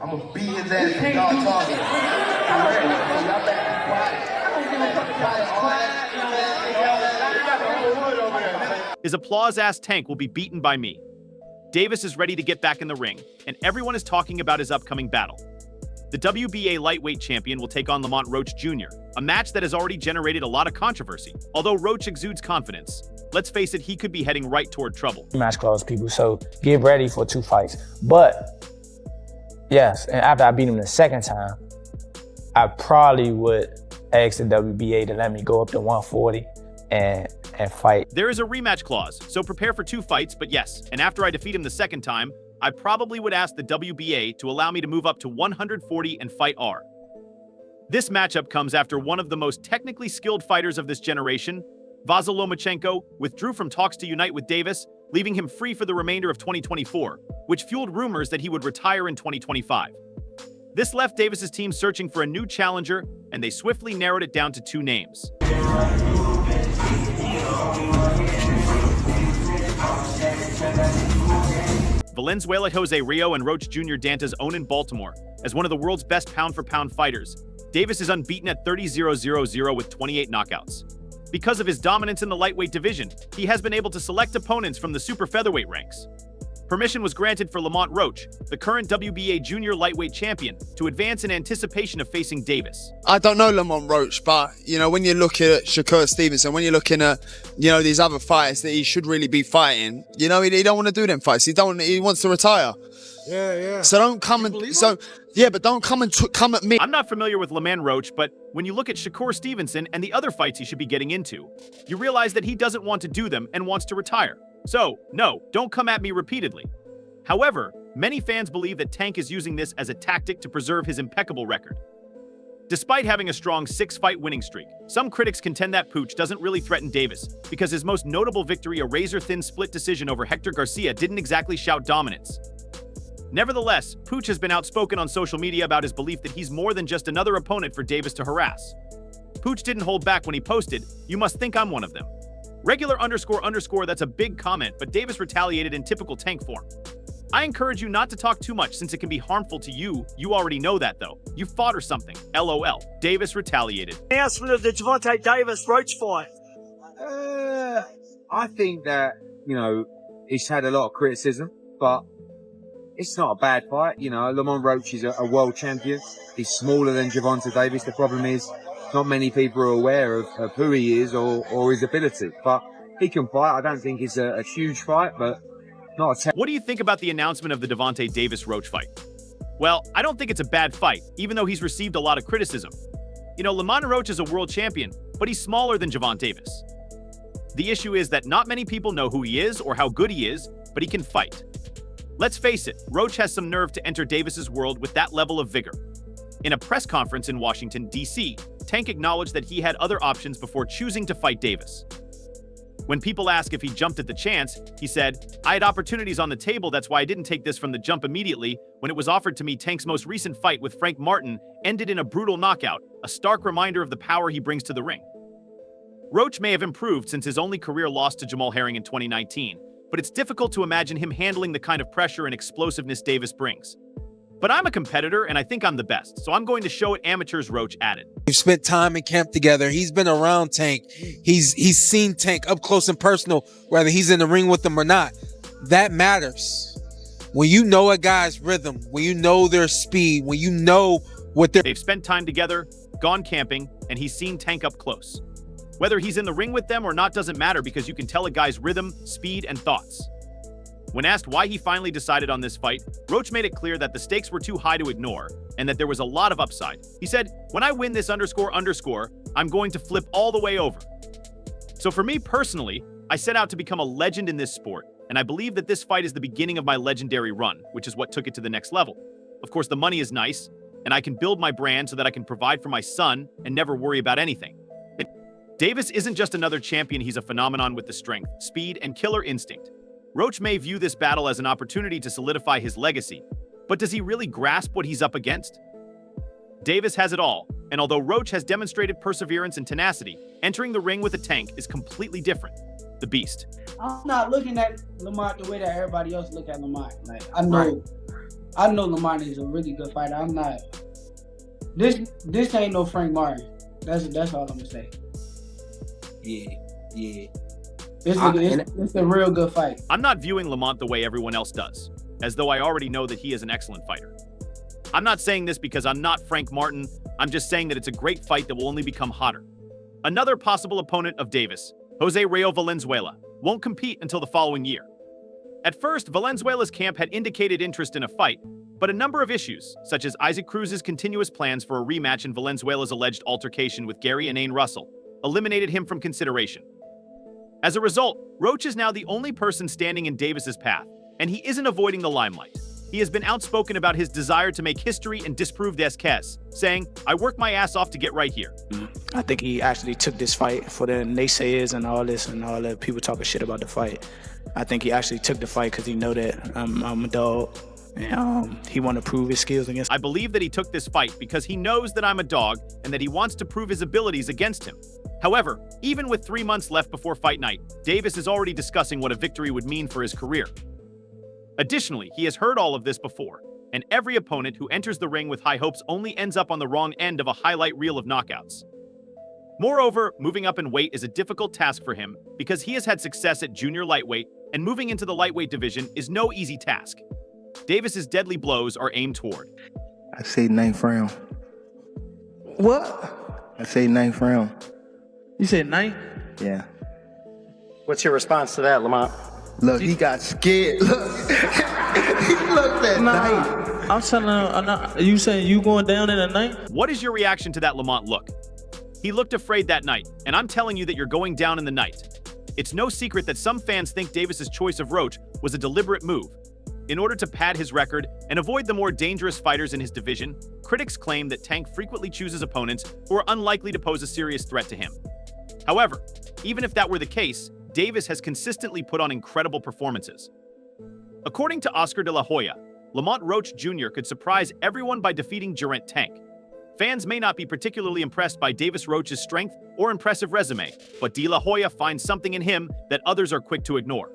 I'm gonna beat his ass if y'all talking. I'm ready. Y'all better be quiet. His applause-ass Tank will be beaten by me. Davis is ready to get back in the ring, and everyone is talking about his upcoming battle. The WBA lightweight champion will take on Lamont Roach Jr., a match that has already generated a lot of controversy. Although Roach exudes confidence, let's face it, he could be heading right toward trouble. Match clause, people, so get ready for 2 fights. But, yes, and after I beat him the second time, I probably would ask the WBA to let me go up to 140 and fight. There is a rematch clause, so prepare for 2 fights, but yes, and after I defeat him the second time, I probably would ask the WBA to allow me to move up to 140 and fight R. This matchup comes after one of the most technically skilled fighters of this generation, Vasyl Lomachenko, withdrew from talks to unite with Davis, leaving him free for the remainder of 2024, which fueled rumors that he would retire in 2025. This left Davis's team searching for a new challenger, and they swiftly narrowed it down to 2 names. Valenzuela Jose Rio and Roach Jr. Danta's own in Baltimore. As one of the world's best pound-for-pound fighters, Davis is unbeaten at 30-0-0-0 with 28 knockouts. Because of his dominance in the lightweight division, he has been able to select opponents from the super featherweight ranks. Permission was granted for Lamont Roach, the current WBA junior lightweight champion, to advance in anticipation of facing Davis. I don't know Lamont Roach, but, you know, when you're looking at Shakur Stevenson, when you're looking at, you know, these other fighters that he should really be fighting, you know, he don't want to do them fights. He wants to retire. Yeah. So don't come and, but don't come at me. I'm not familiar with Lamont Roach, but when you look at Shakur Stevenson and the other fights he should be getting into, you realize that he doesn't want to do them and wants to retire. So, no, don't come at me repeatedly. However, many fans believe that Tank is using this as a tactic to preserve his impeccable record. Despite having a strong 6-fight winning streak, some critics contend that Pooch doesn't really threaten Davis because his most notable victory, a razor-thin split decision over Hector Garcia, didn't exactly shout dominance. Nevertheless, Pooch has been outspoken on social media about his belief that he's more than just another opponent for Davis to harass. Pooch didn't hold back when he posted, "You must think I'm one of them." Regular __, that's a big comment, but Davis retaliated in typical Tank form. I encourage you not to talk too much since it can be harmful to you. You already know that though. You fought or something. LOL. Davis retaliated. Announcement of the Gervonta Davis-Roach fight. I think that, you know, he's had a lot of criticism, but it's not a bad fight. You know, Lamont Roach is a world champion. He's smaller than Gervonta Davis. The problem is, not many people are aware of who he is or his ability. But he can fight. I don't think it's a huge fight, but not a What do you think about the announcement of the Gervonta Davis-Roach fight? Well, I don't think it's a bad fight, even though he's received a lot of criticism. You know, Lamont Roach is a world champion, but he's smaller than Gervonta Davis. The issue is that not many people know who he is or how good he is, but he can fight. Let's face it, Roach has some nerve to enter Davis's world with that level of vigor. In a press conference in Washington, D.C., Tank acknowledged that he had other options before choosing to fight Davis. When people ask if he jumped at the chance, he said, "I had opportunities on the table, that's why I didn't take this from the jump immediately. When it was offered to me, Tank's most recent fight with Frank Martin ended in a brutal knockout, a stark reminder of the power he brings to the ring." Roach may have improved since his only career loss to Jamal Herring in 2019, but it's difficult to imagine him handling the kind of pressure and explosiveness Davis brings. But I'm a competitor, and I think I'm the best, so I'm going to show it amateurs, Roach added. We've spent time in camp together. He's been around Tank. He's seen Tank up close and personal, whether he's in the ring with him or not. That matters. When you know a guy's rhythm, when you know their speed, when you know what they're... They've spent time together, gone camping, and he's seen Tank up close. Whether he's in the ring with them or not doesn't matter because you can tell a guy's rhythm, speed, and thoughts. When asked why he finally decided on this fight, Roach made it clear that the stakes were too high to ignore and that there was a lot of upside. He said, "When I win this __, I'm going to flip all the way over." So for me personally, I set out to become a legend in this sport, and I believe that this fight is the beginning of my legendary run, which is what took it to the next level. Of course, the money is nice, and I can build my brand so that I can provide for my son and never worry about anything. Davis isn't just another champion, he's a phenomenon with the strength, speed, and killer instinct. Roach may view this battle as an opportunity to solidify his legacy, but does he really grasp what he's up against? Davis has it all, and although Roach has demonstrated perseverance and tenacity, entering the ring with a Tank is completely different. The Beast. I'm not looking at Lamont the way that everybody else look at Lamont. Like, I know I know Lamont is a really good fighter. I'm not. This ain't no Frank Martin. That's all I'm gonna say. Yeah. It's a real good fight. I'm not viewing Lamont the way everyone else does, as though I already know that he is an excellent fighter. I'm not saying this because I'm not Frank Martin. I'm just saying that it's a great fight that will only become hotter. Another possible opponent of Davis, Jose Rayo Valenzuela, won't compete until the following year. At first, Valenzuela's camp had indicated interest in a fight, but a number of issues, such as Isaac Cruz's continuous plans for a rematch and Valenzuela's alleged altercation with Gary Inane Russell, eliminated him from consideration. As a result, Roach is now the only person standing in Davis's path, and he isn't avoiding the limelight. He has been outspoken about his desire to make history and disprove Desquez, saying, "I worked my ass off to get right here." I think he actually took this fight for the naysayers and all this and all the people talking shit about the fight. I think he actually took the fight because he know that I'm a dog, and he want to prove his skills against. I believe that he took this fight because he knows that I'm a dog and that he wants to prove his abilities against him. However, even with 3 months left before fight night, Davis is already discussing what a victory would mean for his career. Additionally, he has heard all of this before, and every opponent who enters the ring with high hopes only ends up on the wrong end of a highlight reel of knockouts. Moreover, moving up in weight is a difficult task for him because he has had success at junior lightweight, and moving into the lightweight division is no easy task. Davis's deadly blows are aimed toward. I say 9th round. What? I say 9th round. You said 9? Yeah. What's your response to that, Lamont? Look, he got scared. Look. He looked at night. I'm telling you, you saying you going down in a night? What is your reaction to that Lamont look? He looked afraid that night, and I'm telling you that you're going down in the night. It's no secret that some fans think Davis's choice of Roach was a deliberate move. In order to pad his record and avoid the more dangerous fighters in his division, critics claim that Tank frequently chooses opponents who are unlikely to pose a serious threat to him. However, even if that were the case, Davis has consistently put on incredible performances. According to Oscar de la Hoya, Lamont Roach Jr. could surprise everyone by defeating Gervonta Tank. Fans may not be particularly impressed by Davis Roach's strength or impressive resume, but De La Hoya finds something in him that others are quick to ignore.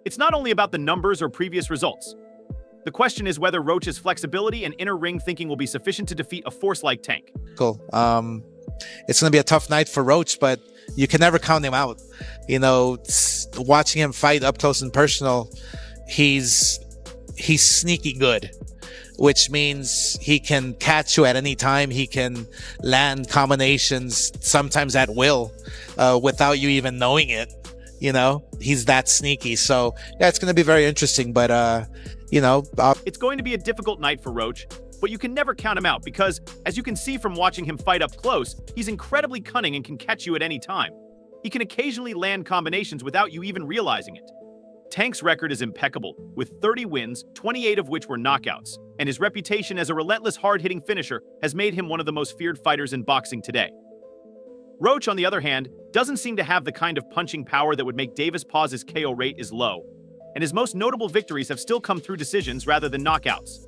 It's not only about the numbers or previous results. The question is whether Roach's flexibility and inner ring thinking will be sufficient to defeat a force like Tank. Cool. It's going to be a tough night for Roach, but you can never count him out. You know, watching him fight up close and personal, he's sneaky good, which means he can catch you at any time. He can land combinations, sometimes at will, without you even knowing it. You know, he's that sneaky. So yeah, it's going to be very interesting, but it's going to be a difficult night for Roach, but you can never count him out because, as you can see from watching him fight up close, he's incredibly cunning and can catch you at any time. He can occasionally land combinations without you even realizing it. Tank's record is impeccable, with 30 wins, 28 of which were knockouts, and his reputation as a relentless, hard-hitting finisher has made him one of the most feared fighters in boxing today. Roach, on the other hand, doesn't seem to have the kind of punching power that would make Davis pause. His KO rate is low, and his most notable victories have still come through decisions rather than knockouts.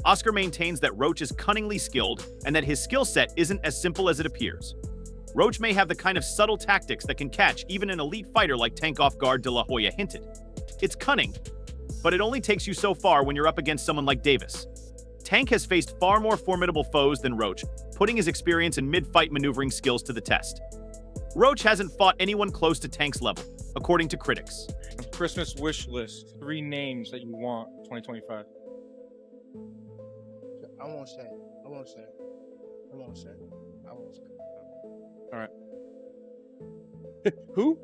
Oscar maintains that Roach is cunningly skilled and that his skill set isn't as simple as it appears. Roach may have the kind of subtle tactics that can catch even an elite fighter like Tank off guard. De La Hoya hinted. It's cunning, but it only takes you so far when you're up against someone like Davis. Tank has faced far more formidable foes than Roach, putting his experience and mid-fight maneuvering skills to the test. Roach hasn't fought anyone close to Tank's level, according to critics. Christmas wish list. 3 names that you want 2025. I won't say. All right. Who?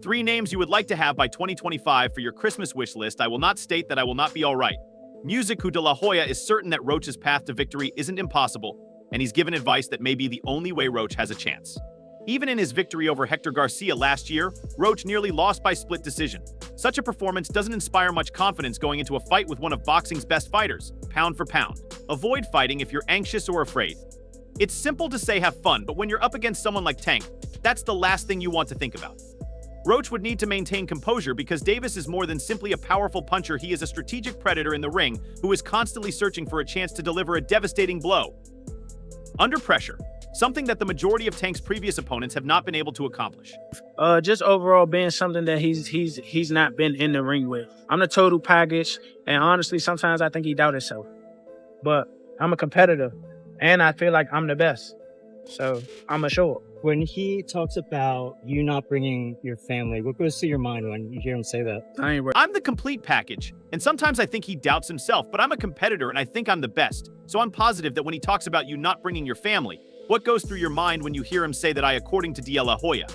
3 names you would like to have by 2025 for your Christmas wish list. I will not state that I will not be all right. Music who De La Hoya is certain that Roach's path to victory isn't impossible, and he's given advice that may be the only way Roach has a chance. Even in his victory over Hector Garcia last year, Roach nearly lost by split decision. Such a performance doesn't inspire much confidence going into a fight with one of boxing's best fighters, pound for pound. Avoid fighting if you're anxious or afraid. It's simple to say have fun, but when you're up against someone like Tank, that's the last thing you want to think about. Roach would need to maintain composure because Davis is more than simply a powerful puncher. He is a strategic predator in the ring who is constantly searching for a chance to deliver a devastating blow. Under pressure, something that the majority of Tank's previous opponents have not been able to accomplish. Just overall being something that he's not been in the ring with. I'm the total package, and honestly, sometimes I think he doubts himself. But I'm a competitor, and I feel like I'm the best. So I'm a show up. When he talks about you not bringing your family, what goes through your mind when you hear him say that? I'm the complete package, and sometimes I think he doubts himself, but I'm a competitor and I think I'm the best. So I'm positive that when he talks about you not bringing your family, what goes through your mind when you hear him say that according to De La Hoya?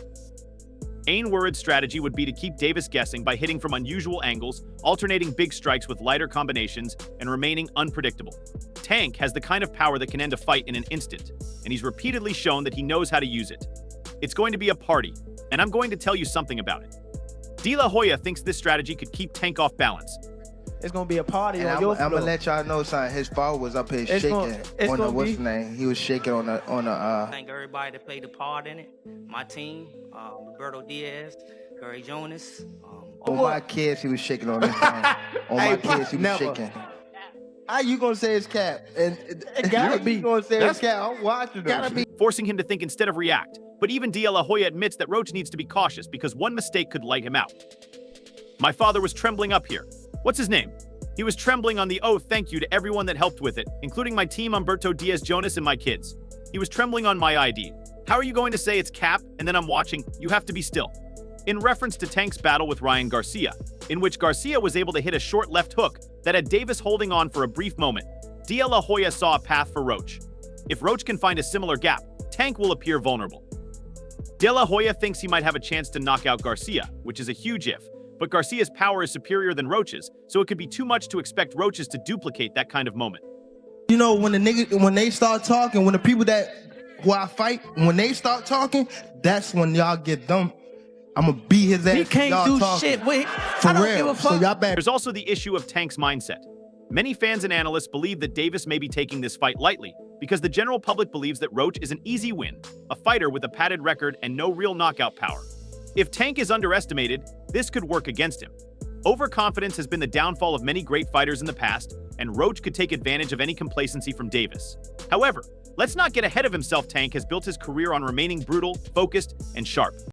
Ain Wurid's strategy would be to keep Davis guessing by hitting from unusual angles, alternating big strikes with lighter combinations, and remaining unpredictable. Tank has the kind of power that can end a fight in an instant, and he's repeatedly shown that he knows how to use it. It's going to be a party, and I'm going to tell you something about it. De La Hoya thinks this strategy could keep Tank off balance. It's gonna be a party And on I'm your floor. gonna let y'all know, son. His father was up here It's shaking gonna- it's on the gonna what's be- the name? He was shaking on the Thank everybody that played a part in it. My team, Roberto Diaz, Gary Jonas. on my kids. He was shaking on his phone. On my kids, he was never. shaking. How you gonna say it's cap? And It gotta be. You gonna say That's- it's cap? I'm watching this. Gotta be. Forcing him to think instead of react. But even De La Hoya admits that Roach needs to be cautious because one mistake could light him out. My father was trembling up here. What's his name? He was trembling on the thank you to everyone that helped with it, including my team Humberto Diaz Jonas and my kids. He was trembling on my ID. How are you going to say it's cap and then I'm watching? You have to be still. In reference to Tank's battle with Ryan Garcia, in which Garcia was able to hit a short left hook that had Davis holding on for a brief moment, De La Hoya saw a path for Roach. If Roach can find a similar gap, Tank will appear vulnerable. De La Hoya thinks he might have a chance to knock out Garcia, which is a huge if, but Garcia's power is superior than Roach's, so it could be too much to expect Roach's to duplicate that kind of moment. You know, when they start talking, when the people who I fight, when they start talking, that's when y'all get dumb. I'm gonna beat his ass. He can't y'all do talking. shit with. For I don't real. give a fuck. So y'all better. There's also the issue of Tank's mindset. Many fans and analysts believe that Davis may be taking this fight lightly because the general public believes that Roach is an easy win, a fighter with a padded record and no real knockout power. If Tank is underestimated, this could work against him. Overconfidence has been the downfall of many great fighters in the past, and Roach could take advantage of any complacency from Davis. However, let's not get ahead of himself. Tank has built his career on remaining brutal, focused, and sharp.